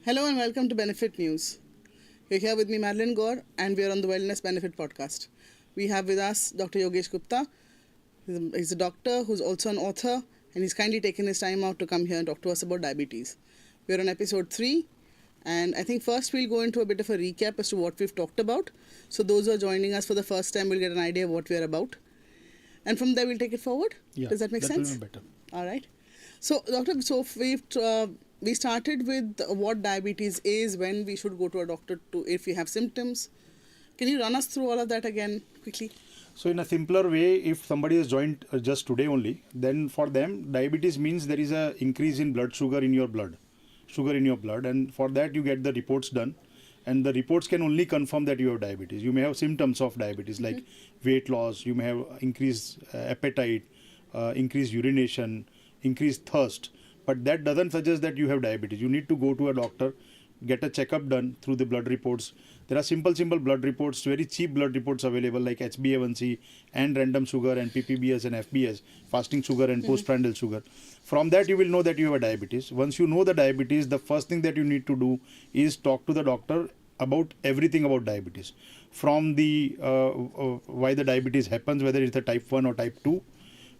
Hello and welcome to Benefit News. You're here with me, Marilyn Gore, and we are on the Wellness Benefit podcast. We have with us Dr. Yogesh Gupta. He's a doctor who's also an author, and he's kindly taken his time out to come here and talk to us about diabetes. We're on episode 3, and I think first we'll go into a bit of a recap as to what we've talked about. So those who are joining us for the first time will get an idea of what we're about. And from there we'll take it forward. Yeah, does that make sense? Will be better. All right. So, Doctor, we started with what diabetes is, when we should go to a doctor to if we have symptoms. Can you run us through all of that again quickly? So in a simpler way, if somebody has joined just today only, then for them diabetes means there is a increase in blood sugar in your blood, and for that you get the reports done, and the reports can only confirm that you have diabetes. You may have symptoms of diabetes like weight loss, you may have increased appetite, increased urination, increased thirst, but that doesn't suggest that you have diabetes. You need to go to a doctor, get a checkup done through the blood reports. There are simple blood reports, very cheap blood reports available like HbA1c and random sugar and PPBS and FBS, fasting sugar and postprandial sugar. From that you will know that you have a diabetes. Once you know the diabetes, the first thing that you need to do is talk to the doctor about everything about diabetes. From the why the diabetes happens, whether it's a type 1 or type 2,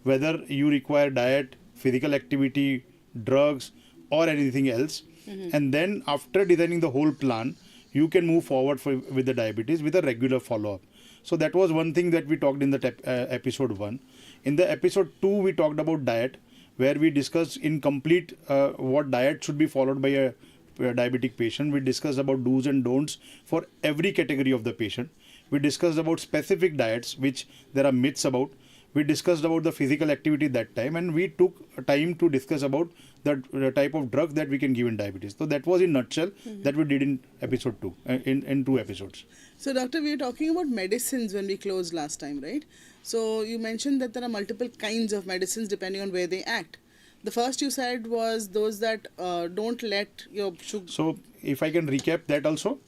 whether you require diet, physical activity, drugs or anything else. And then after designing the whole plan, you can move forward with the diabetes with a regular follow-up. So that was one thing that we talked in the episode 1. In the episode 2, we talked about diet, where we discussed in complete what diet should be followed by a diabetic patient. We discussed about do's and don'ts for every category of the patient. We discussed about specific diets, which there are myths about. We discussed about the physical activity that time, and we took time to discuss about the type of drug that we can give in diabetes. So that was in nutshell that we did in episode 2, in 2 episodes. So doctor, we were talking about medicines when we closed last time, right? So you mentioned that there are multiple kinds of medicines depending on where they act. The first you said was those that don't let your sugar... So if I can recap that also.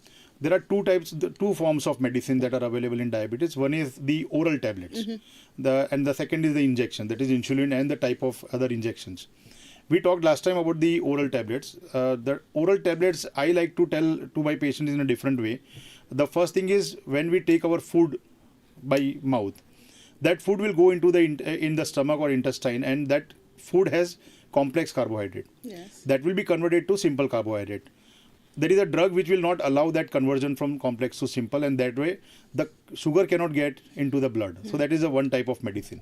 There are two forms of medicine that are available in diabetes. One is the oral tablets, and the second is the injection, that is insulin and the type of other injections. We talked last time about the oral tablets. The oral tablets I like to tell to my patients in a different way. The first thing is when we take our food by mouth, that food will go into in the stomach or intestine, and that food has complex carbohydrate. Yes. That will be converted to simple carbohydrate. There is a drug which will not allow that conversion from complex to simple, and that way the sugar cannot get into the blood. So that is a one type of medicine.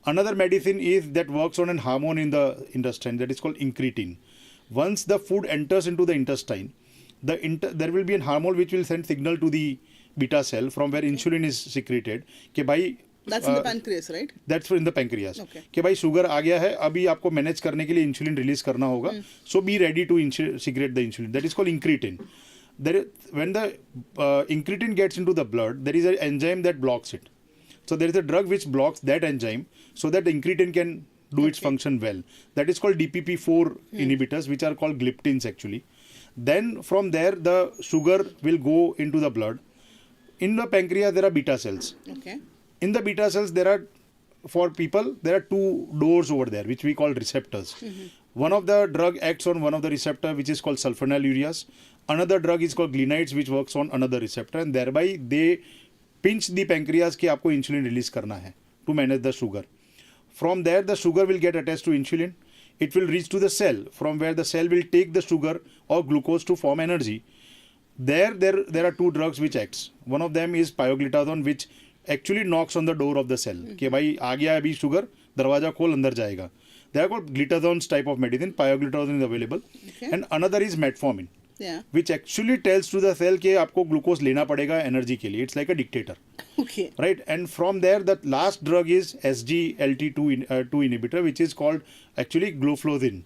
Another medicine is that works on a hormone in the intestine, that is called incretin. Once the food enters into the intestine, there will be a hormone which will send signal to the beta cell from where insulin is secreted. That's in the pancreas, right? That's in the pancreas. Okay. कि भाई sugar आ गया है, अभी आपको manage करने के लिए insulin release करना होगा. So be ready to secrete the insulin. That is called incretin. When the incretin gets into the blood, there is an enzyme that blocks it. So there is a drug which blocks that enzyme so that the incretin can do its function well. That is called DPP4 inhibitors, which are called gliptins actually. Then from there the sugar will go into the blood. In the pancreas there are beta cells. Okay. In the beta cells, there are 2 doors over there, which we call receptors. One of the drug acts on one of the receptor, which is called sulfonylureas. Another drug is called glinides, which works on another receptor, and thereby they pinch the pancreas कि आपको insulin release करना है to manage the sugar. From there, the sugar will get attached to insulin. It will reach to the cell, from where the cell will take the sugar or glucose to form energy. There are 2 drugs which acts. One of them is pioglitazone, which actually knocks on the door of the cell कि भाई आ गया अभी sugar, दरवाजा खोल अंदर जाएगा. They are called glitazones type of medicine. Pioglitazone is available. Okay. And another is metformin, which actually tells to the cell कि आपको glucose लेना पड़ेगा energy के लिए. It's like a dictator. Okay. Right? And from there, the last drug is SGLT2 inhibitor, which is called actually gloflozin,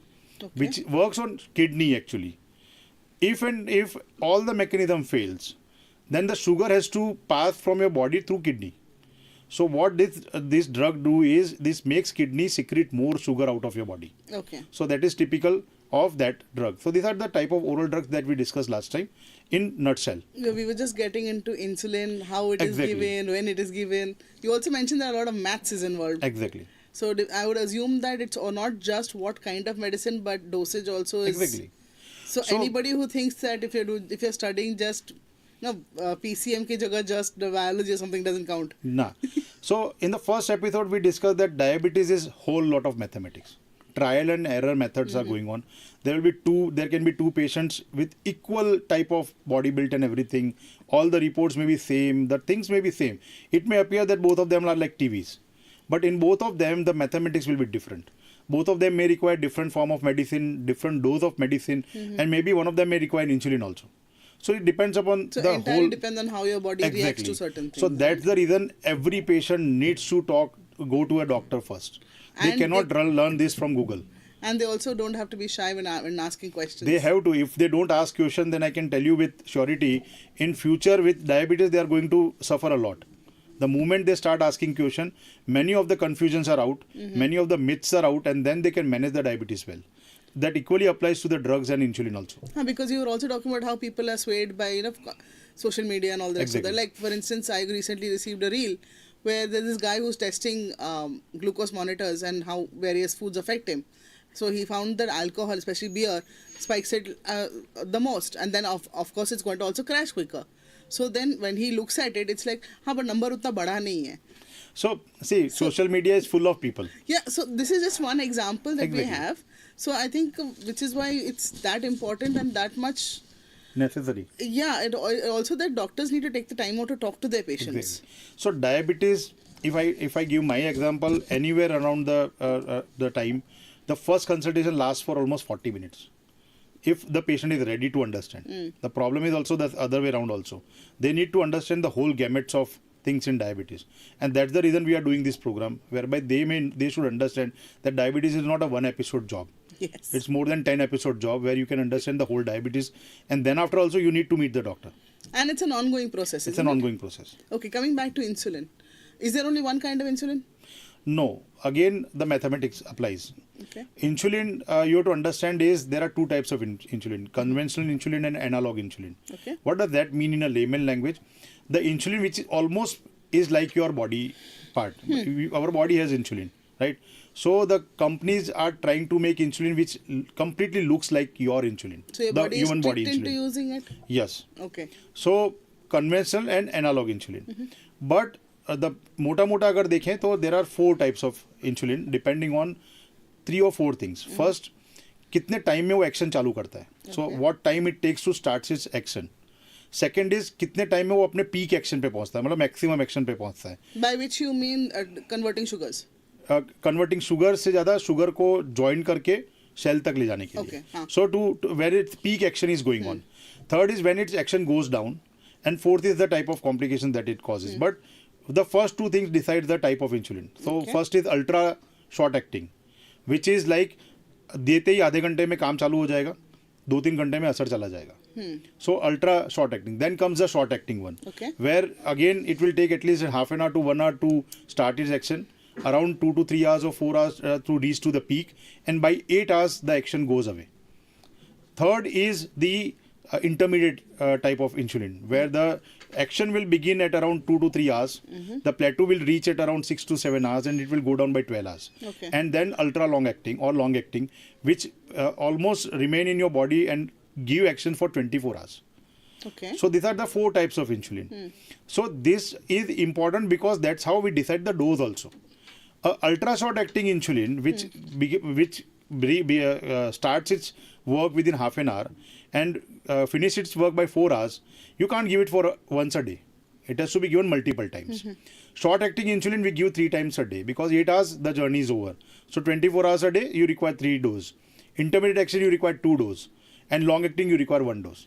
which works on kidney actually. If all the mechanism fails, then the sugar has to pass from your body through kidney. So what this drug do is this makes kidney secrete more sugar out of your body. Okay. So that is typical of that drug. So these are the type of oral drugs that we discussed last time in nutshell. We were just getting into insulin, how it is given, when it is given. You also mentioned that a lot of maths is involved. Exactly. So I would assume that it's not just what kind of medicine, but dosage also is... Exactly. So anybody who thinks that if you're studying just PCM ki jagah just the biology or something doesn't count. Nah. So in the first episode, we discussed that diabetes is whole lot of mathematics. Trial and error methods are going on. There can be two patients with equal type of body build and everything. All the reports may be same. The things may be same. It may appear that both of them are like TVs. But in both of them, the mathematics will be different. Both of them may require different form of medicine, different dose of medicine, and maybe one of them may require insulin also. So it depends upon So the entirely whole. depends on how your body reacts to certain things. So that's the reason every patient needs to go to a doctor first. They And cannot learn this from Google. And they also don't have to be shy when asking questions. They have to. If they don't ask question, then I can tell you with surety, in future with diabetes, they are going to suffer a lot. The moment they start asking question, many of the confusions are out, many of the myths are out, and then they can manage the diabetes well. That equally applies to the drugs and insulin also. Because you were also talking about how people are swayed by social media and all that. Exactly. So like for instance, I recently received a reel where there's this guy who's testing glucose monitors and how various foods affect him. So he found that alcohol, especially beer, spikes it the most, and then of course it's going to also crash quicker. So then when he looks at it, it's like, but number utna bada nahi hai. So see, social media is full of people. Yeah, so this is just one example that we Exactly. have. So I think which is why it's that important and that much Necessary. Yeah, also that doctors need to take the time out to talk to their patients. Exactly. So diabetes, if I give my example, anywhere around the time, the first consultation lasts for almost 40 minutes. If the patient is ready to understand. The problem is also the other way around also. They need to understand the whole gamuts of things in diabetes. And that's the reason we are doing this program, whereby they should understand that diabetes is not a one episode job. Yes. It's more than 10 episode job where you can understand the whole diabetes, and then after also you need to meet the doctor. And it's an ongoing process. It's an ongoing process. Okay, coming back to insulin. Is there only one kind of insulin? No. Again, the mathematics applies. Okay. Insulin, you have to understand is there are two types of insulin, conventional insulin and analog insulin. Okay. What does that mean in a layman language? The insulin which is almost is like your body part. Our body has insulin, right? So the companies are trying to make insulin which completely looks like your insulin. So your the body is human tricked body into insulin. using it? Yes. Okay. So conventional and analog insulin. But the mota agar dekhen, तो there are 4 types of insulin depending on 3 or 4 things. First, कितने time में वो action चालू करता है. So what time it takes to start its action. Second is कितने time में वो अपने पीक एक्शन पे पहुंचता है, मतलब मैक्सिमम एक्शन पे पहुंचता है. By which you mean converting sugars? Converting sugar से ज़्यादा शुगर को ज्वाइन करके सेल तक ले जाने के लिए. So two where it's peak action is going on. Third is when its action goes down, and fourth is the type of complication that it causes. But the first 2 things decide the type of insulin. So first is ultra short acting, which is like देते ही आधे घंटे में काम चालू हो जाएगा, 2-3 घंटे में असर चला जाएगा. So ultra short acting. Then comes the short acting one, where again it will take at least half an hour to 1 hour to start its action, around 2 to 3 hours or 4 hours to reach to the peak, and by 8 hours the action goes away. Third is the intermediate type of insulin, where the action will begin at around 2 to 3 hours. The plateau will reach at around 6 to 7 hours, and it will go down by 12 hours. And then ultra long acting or long acting, which almost remain in your body and give action for 24 hours. Okay. So these are the 4 types of insulin. So this is important because that's how we decide the dose also. Ultra short acting insulin, which starts its work within half an hour and finish its work by 4 hours, you can't give it for once a day. It has to be given multiple times. Short acting insulin we give 3 times a day because 8 hours the journey is over. So 24 hours a day you require 3 doses. Intermediate action you require 2 doses. And long acting you require 1 dose.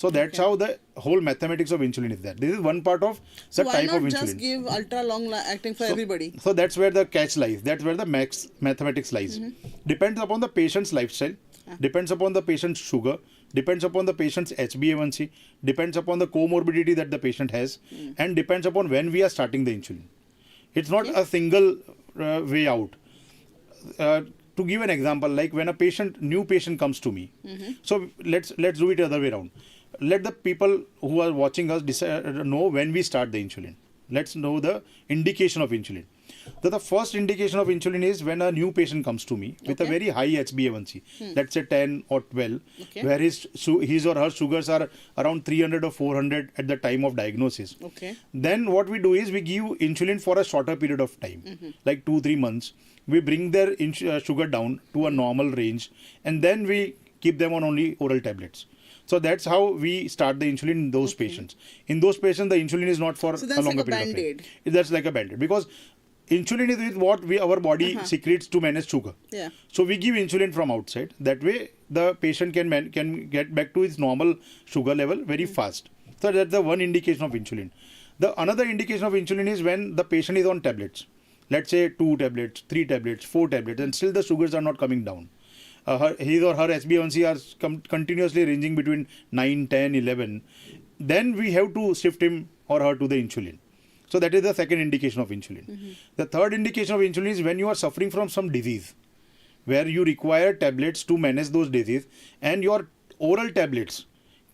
So that's how the whole mathematics of insulin is there. This is one part of the type of insulin. So why not just give ultra long acting for everybody? So that's where the catch lies. That's where the mathematics lies. Depends upon the patient's lifestyle, depends upon the patient's sugar, depends upon the patient's HbA1c, depends upon the comorbidity that the patient has, and depends upon when we are starting the insulin. It's not a single way out. To give an example, like when a new patient comes to me, so let's do it the other way around. Let the people who are watching us know when we start the insulin. Let's know the indication of insulin. The first indication of insulin is when a new patient comes to me with a very high HbA1c, let's say 10 or 12, where his or her sugars are around 300 or 400 at the time of diagnosis. Then what we do is we give insulin for a shorter period of time, like 2-3 months. We bring their sugar down to a normal range, and then we keep them on only oral tablets. So that's how we start the insulin in those patients. In those patients, the insulin is not for a longer period of time. That's like a band-aid, because insulin is with what our body secretes to manage sugar. So we give insulin from outside. That way, the patient can get back to his normal sugar level very fast. So that's the one indication of insulin. The another indication of insulin is when the patient is on tablets. Let's say 2 tablets, 3 tablets, 4 tablets, and still the sugars are not coming down. His or her HbA1c are continuously ranging between 9, 10, 11. Then we have to shift him or her to the insulin. So that is the second indication of insulin. The third indication of insulin is when you are suffering from some disease, where you require tablets to manage those disease, and your oral tablets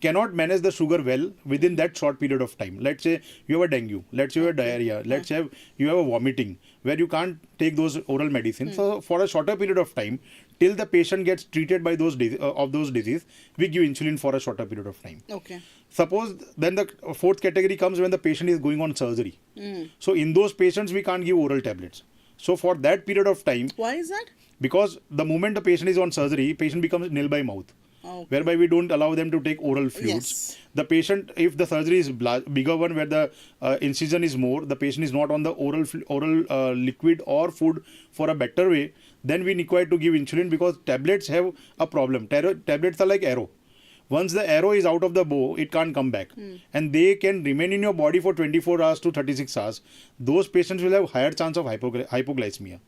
cannot manage the sugar well within that short period of time. Let's say you have a dengue, let's say you have diarrhea, let's say you have a vomiting, where you can't take those oral medicines. So for a shorter period of time, till the patient gets treated by those disease, we give insulin for a shorter period of time. Suppose then the fourth category comes when the patient is going on surgery. So in those patients, we can't give oral tablets. So for that period of time. Why is that? Because the moment the patient is on surgery, patient becomes nil by mouth. Whereby we don't allow them to take oral fluids. The patient, if the surgery is bigger one where the incision is more, the patient is not on the oral liquid or food for a better way, then we require to give insulin, because tablets have a problem. Tablets are like arrow. Once the arrow is out of the bow, it can't come back. And they can remain in your body for 24 hours to 36 hours. Those patients will have higher chance of hypoglycemia.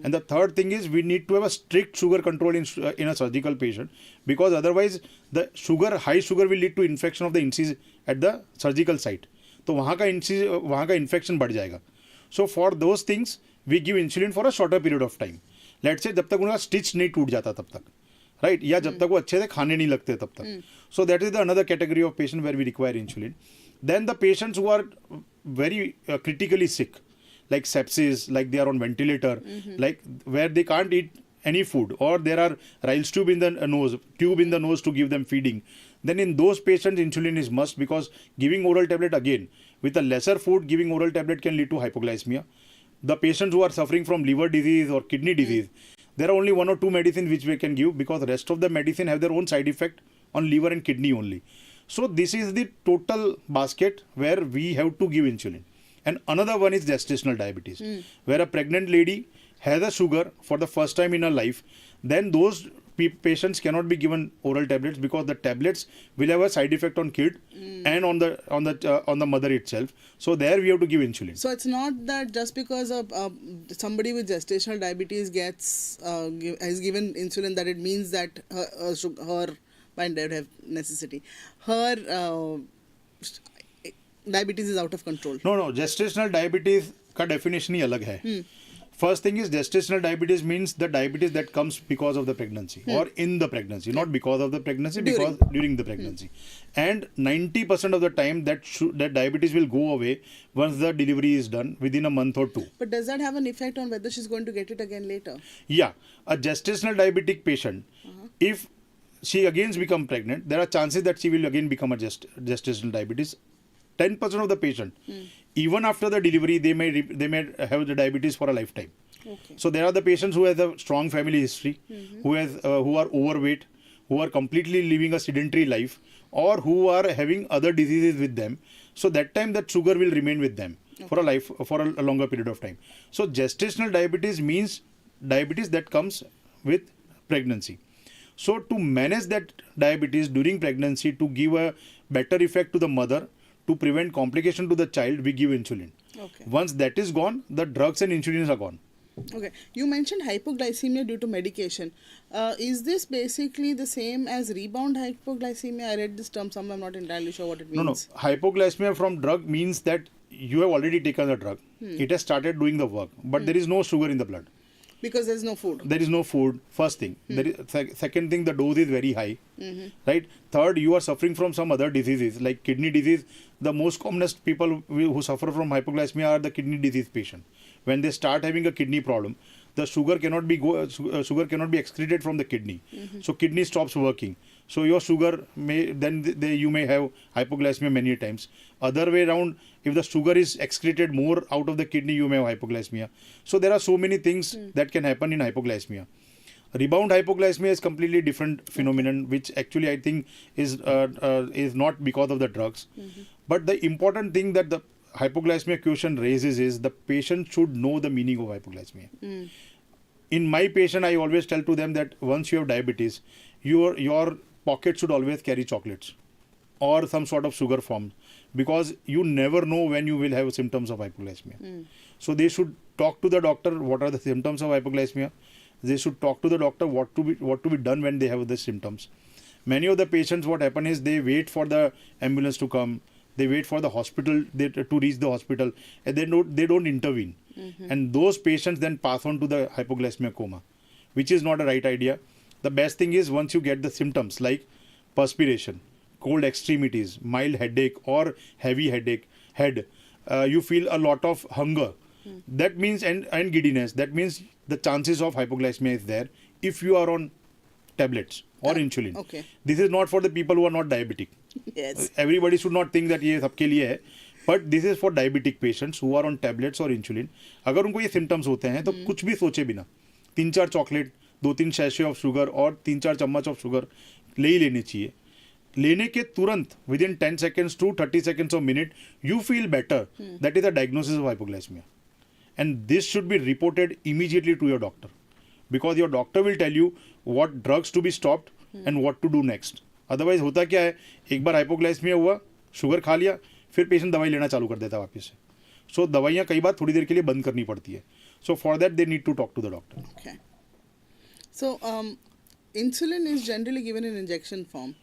And the third thing is we need to have a strict sugar control in a surgical patient, because otherwise the high sugar will lead to infection of the incision at the surgical site. तो वहाँ का infection बढ़ जाएगा. So for those things we give insulin for a shorter period of time. Let's say जब तक उनका stitch नहीं टूट जाता तब तक, right? या जब तक वो अच्छे से खाने नहीं लगते तब तक. So that is the another category of patient where we require insulin. Then the patients who are very critically sick, like sepsis, like they are on ventilator, like where they can't eat any food, or there are Ryle's tube in the nose to give them feeding, then in those patients insulin is must, because giving oral tablet again with a lesser food, giving oral tablet can lead to hypoglycemia. The patients who are suffering from liver disease or kidney disease, there are only 1 or 2 medicines which we can give, because the rest of the medicine have their own side effect on liver and kidney only. So this is the total basket where we have to give insulin. And another one is gestational diabetes, where a pregnant lady has a sugar for the first time in her life. Then those patients cannot be given oral tablets, because the tablets will have a side effect on kid and on the mother itself. So there we have to give insulin. So it's not that just because of somebody with gestational diabetes is given insulin, that it means that her by necessity, her diabetes is out of control. No, gestational diabetes का definition ही अलग है. First thing is gestational diabetes means the diabetes that comes because of the pregnancy or in the pregnancy, not because of the pregnancy, because during the pregnancy. And 90% of the time that diabetes will go away once the delivery is done within a month or 2. But does that have an effect on whether she's going to get it again later? Yeah, a gestational diabetic patient, if she again becomes pregnant, there are chances that she will again become a gestational diabetes. 10% of the patient, even after the delivery, they may have the diabetes for a lifetime. So there are the patients who have a strong family history, who are overweight, who are completely living a sedentary life, or who are having other diseases with them. So that time that sugar will remain with them for a longer period of time. So gestational diabetes means diabetes that comes with pregnancy. So to manage that diabetes during pregnancy, to give a better effect to the mother, to prevent complication to the child, we give insulin. Once that is gone, the drugs and insulins are gone. Okay. You mentioned hypoglycemia due to medication. Is this basically the same as rebound hypoglycemia? I read this term somewhere, I'm not entirely sure what it means. No. Hypoglycemia from drug means that you have already taken the drug. It has started doing the work, but there is no sugar in the blood. Because there is no food. There is no food, first thing. Second thing, the dose is very high. Right? Third, you are suffering from some other diseases like kidney disease. The most commonest people who suffer from hypoglycemia are the kidney disease patient, when they start having a kidney problem, the sugar cannot be excreted from the kidney. So kidney stops working. So your sugar you may have hypoglycemia many times. Other way around, if the sugar is excreted more out of the kidney, you may have hypoglycemia. So there are so many things that can happen in hypoglycemia. Rebound hypoglycemia is completely different phenomenon, which actually I think is not because of the drugs. But the important thing that the hypoglycemia question raises is the patient should know the meaning of hypoglycemia. In my patient, I always tell to them that once you have diabetes, your pocket should always carry chocolates or some sort of sugar form, because you never know when you will have symptoms of hypoglycemia. So they should talk to the doctor what are the symptoms of hypoglycemia. They should talk to the doctor what to be done when they have the symptoms. Many of the patients, what happen is they wait for the ambulance to come, they wait for the hospital to reach the hospital, and they don't intervene. And those patients then pass on to the hypoglycemia coma, which is not a right idea. The best thing is once you get the symptoms like perspiration, cold extremities, mild headache or heavy head, you feel a lot of hunger. That means and giddiness. That means the chances of hypoglycemia is there if you are on tablets or insulin. Okay. This is not for the people who are not diabetic. Yes. Everybody should not think that ये सबके लिए है. But this is for diabetic patients who are on tablets or insulin. अगर उनको ये symptoms होते हैं तो कुछ भी सोचे बिना 3-4 चॉकलेट, 2-3 सैशे ऑफ शुगर और 3-4 चम्मच ऑफ शुगर ले ही लेनी चाहिए. लेने के तुरंत within 10 seconds to 30 seconds or minute you feel better. That is a diagnosis of hypoglycemia. And this should be reported immediately to your doctor, because your doctor will tell you what drugs to be stopped and what to do next. Otherwise होता क्या है, एक बार hypoglycemia हुआ, sugar खा लिया, फिर patient दवाई लेना चालू कर देता है वापस से. सो दवाइयाँ कई बार थोड़ी देर के लिए बंद करनी पड़ती है. So for that they need to talk to the doctor. Okay. So, insulin is generally given in injection form.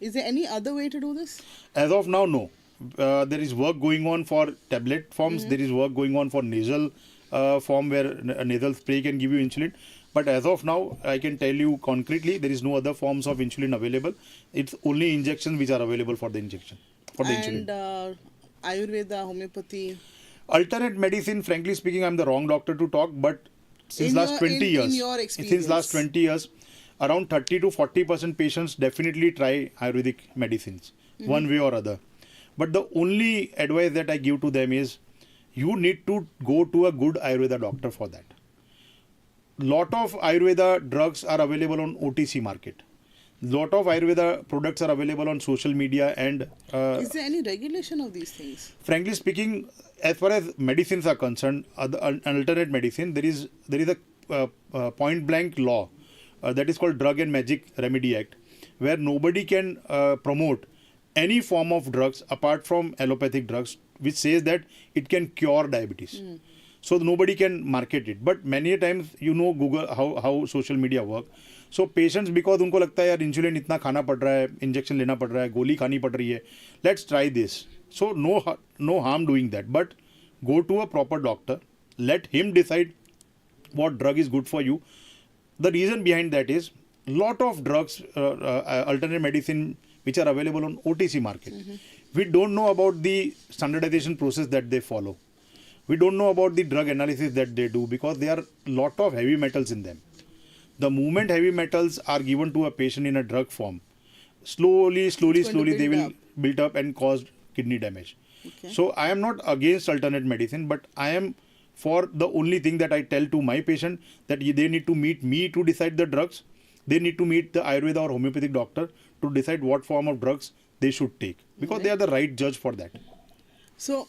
Is there any other way to do this? As of now, no. There is work going on for tablet forms. There is work going on for nasal form where a nasal spray can give you insulin. But as of now, I can tell you concretely, there is no other forms of insulin available. It's only injections which are available for the injection, for the insulin. And Ayurveda, homeopathy. Alternate medicine, frankly speaking, I'm the wrong doctor to talk, but since In last your- 20 in years, your since experience. last 20 years, around 30 to 40% patients definitely try Ayurvedic medicines, one way or other. But the only advice that I give to them is, you need to go to a good Ayurveda doctor for that. Lot of Ayurveda drugs are available on OTC market. Lot of Ayurveda products are available on social media and Is there any regulation of these things? frankly speaking, as far as medicines are concerned, alternate medicine, there is a point blank law that is called Drug and Magic Remedy Act, where nobody can promote any form of drugs apart from allopathic drugs, which says that it can cure diabetes. So nobody can market it. But many a times, you know, Google how social media work. So patients, because उनको लगता है यार insulin इतना खाना पड़ रहा है, injection लेना पड़ रहा है, गोली खानी पड़ रही है, let's try this. So no harm doing that. But go to a proper doctor, let him decide what drug is good for you. The reason behind that is lot of drugs, alternate medicine, which are available on OTC market. We don't know about the standardization process that they follow. We don't know about the drug analysis that they do, because there are lot of heavy metals in them. The moment heavy metals are given to a patient in a drug form, slowly they will build up and cause kidney damage. Okay. So I am not against alternate medicine, but I am for the only thing that I tell to my patient, that they need to meet me to decide the drugs. They need to meet the Ayurveda or homeopathic doctor to decide what form of drugs they should take, because they are the right judge for that. So,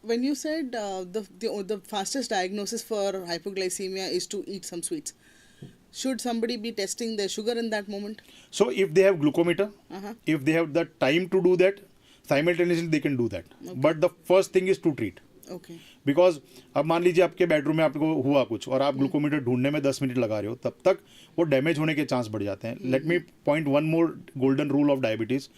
when you said the fastest diagnosis for hypoglycemia is to eat some sweets, should somebody be testing their sugar in that moment? So if they have glucometer, if they have the time to do that, simultaneously they can do that. But the first thing is to treat. Okay. Because अब मान लीजिए आपके bedroom में आपको हुआ कुछ और आप ग्लूकोमीटर ढूंढने में 10 मिनट लगा रहे हो, तब तक वो डैमेज होने के चांस बढ़ जाते हैं. Let me point one more golden rule of diabetes.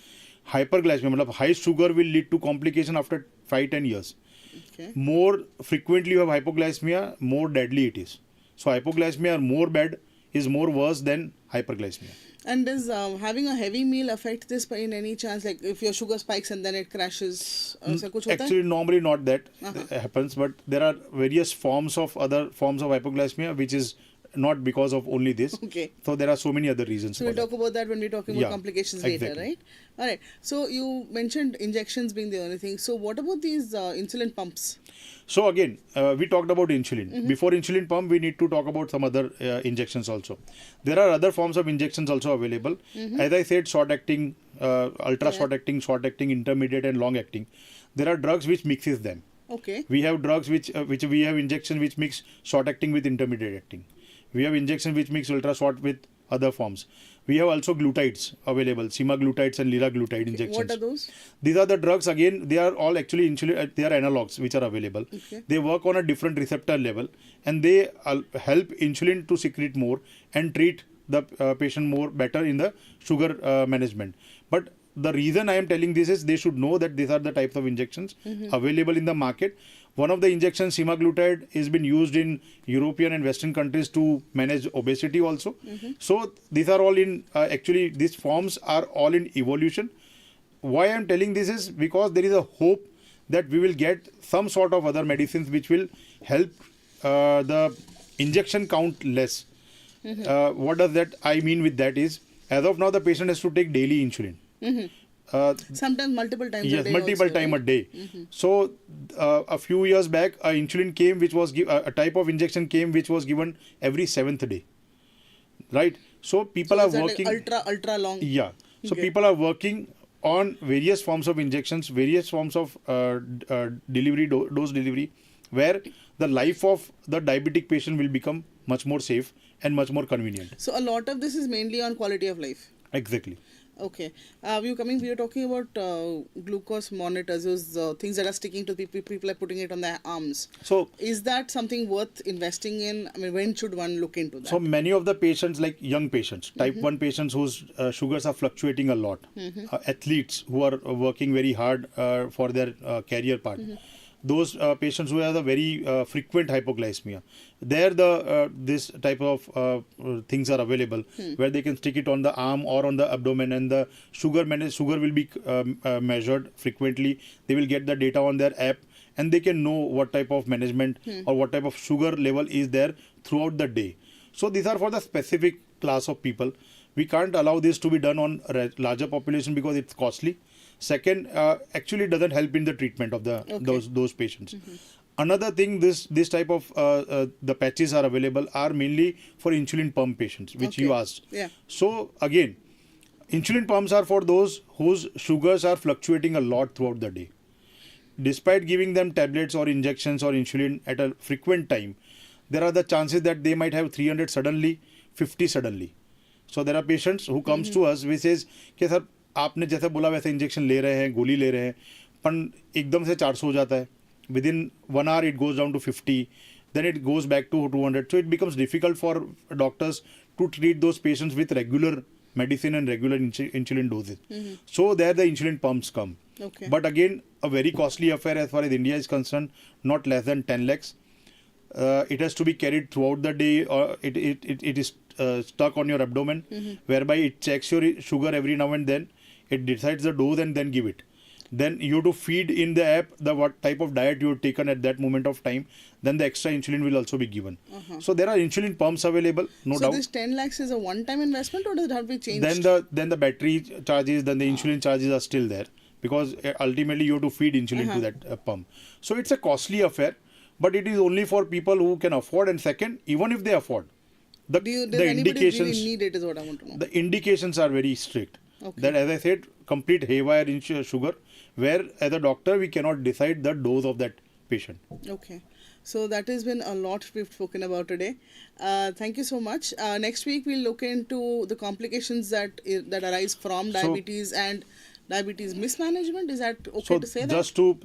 Hyperglycemia मतलब high sugar will lead to complication after 5-10 years. Okay. More frequently you have hypoglycemia, more deadly it is. So hypoglycemia are more bad, is more worse than hyperglycemia. And does having a heavy meal affect this by in any chance? Like if your sugar spikes and then it crashes? ऐसा कुछ होता है? Actually, normally not that happens, but there are various other forms of hypoglycemia, which is not because of only this. Okay. So there are so many other reasons. So we'll talk about that when we're talking about complications later, exactly. right? All right. So you mentioned injections being the only thing. So what about these insulin pumps? So again, we talked about insulin. Before insulin pump, we need to talk about some other injections also. There are other forms of injections also available. As I said, short-acting, ultra short-acting, intermediate and long-acting. There are drugs which mixes them. Okay. We have drugs which we have injections which mix short-acting with intermediate-acting. We have injections which mix ultra-short with other forms. We have also glutides available, semaglutides and liraglutide injections. What are those? These are the drugs, again, they are all actually insulin, they are analogs which are available. Okay. They work on a different receptor level and they help insulin to secrete more and treat the patient more better in the sugar management. But the reason I am telling this is they should know that these are the types of injections available in the market. One of the injections, semaglutide, has been used in European and Western countries to manage obesity also. So these are all in, actually these forms are all in evolution. Why I am telling this is because there is a hope that we will get some sort of other medicines which will help the injection count less. What does that I mean with that is, as of now the patient has to take daily insulin. Sometimes multiple times yes, a day. multiple also, time right? a day. So a few years back, a insulin came which was a type of injection came which was given every 7th day, right? So people So are is that working like ultra long. Yeah. So Okay. people are working on various forms of injections, various forms of delivery, dose delivery, where the life of the diabetic patient will become much more safe and much more convenient. So a lot of this is mainly on quality of life. Exactly. Okay. We were talking about glucose monitors, those things that are sticking to people. People are putting it on their arms. So Is that something worth investing in? I mean, when should one look into that? So many of the patients, like young patients, type 1 patients whose sugars are fluctuating a lot, athletes who are working very hard for their career part, those patients who have a very frequent hypoglycemia, there this type of things are available where they can stick it on the arm or on the abdomen, and the sugar will be measured frequently. They will get the data on their app and they can know what type of management or what type of sugar level is there throughout the day. So these are for the specific class of people. We can't allow this to be done on a larger population because it's costly. Second, actually doesn't help in the treatment of those patients. Another thing, this type of the patches are available are mainly for insulin pump patients, which you asked. Yeah. So again, insulin pumps are for those whose sugars are fluctuating a lot throughout the day. Despite giving them tablets or injections or insulin at a frequent time, there are the chances that they might have 300 suddenly, 50 suddenly. So there are patients who comes to us, which says कि sir आपने जैसे बोला वैसे injection ले रहे हैं, गोली ले रहे हैं, पर एकदम से 400 हो जाता है. Within 1 hour it goes down to 50, then it goes back to 200. So it becomes difficult for doctors to treat those patients with regular medicine and regular insulin doses. So there the insulin pumps come. Okay. But again, a very costly affair as far as India is concerned, not less than 10 lakhs. It has to be carried throughout the day, or it is stuck on your abdomen, whereby it checks your sugar every now and then. It decides the dose and then give it. Then you have to feed in the app what type of diet you have taken at that moment of time. Then the extra insulin will also be given. So there are insulin pumps available, no doubt. So this 10 lakhs is a one-time investment, or does it have to be changed? Then the battery charges, then the insulin charges are still there, because ultimately you have to feed insulin to that pump. So it's a costly affair, but it is only for people who can afford. And second, even if they afford, Does the anybody indications really need it is what I want to know. the indications are very strict. Okay. That, as I said, complete haywire in sugar, where as a doctor we cannot decide the dose of that patient. Okay. So that has been a lot we've spoken about today. Thank you so much. Next week we'll look into the complications that arise from diabetes and diabetes mismanagement. Is that okay to say that?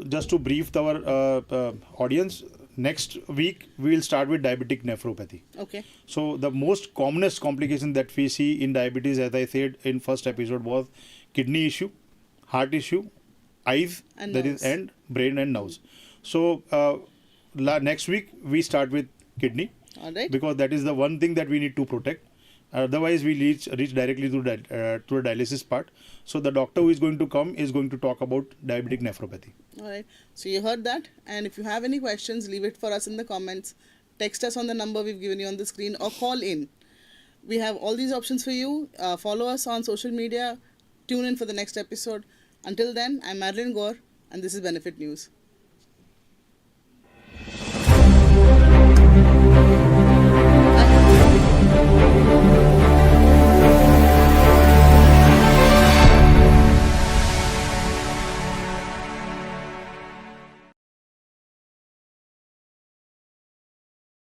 Just to brief our audience, next week we will start with diabetic nephropathy. Okay. So the most commonest complication that we see in diabetes, as I said in first episode, was kidney issue, heart issue, eyes, And that nerves. is, and brain and nerves. So next week we start with kidney, All right. because that is the one thing that we need to protect. Otherwise, we reach directly to a dialysis part. So the doctor who is going to come is going to talk about diabetic nephropathy. All right. So you heard that. And if you have any questions, leave it for us in the comments. Text us on the number we've given you on the screen or call in. We have all these options for you. Follow us on social media. Tune in for the next episode. Until then, I'm Marilyn Gore and this is Benefit News.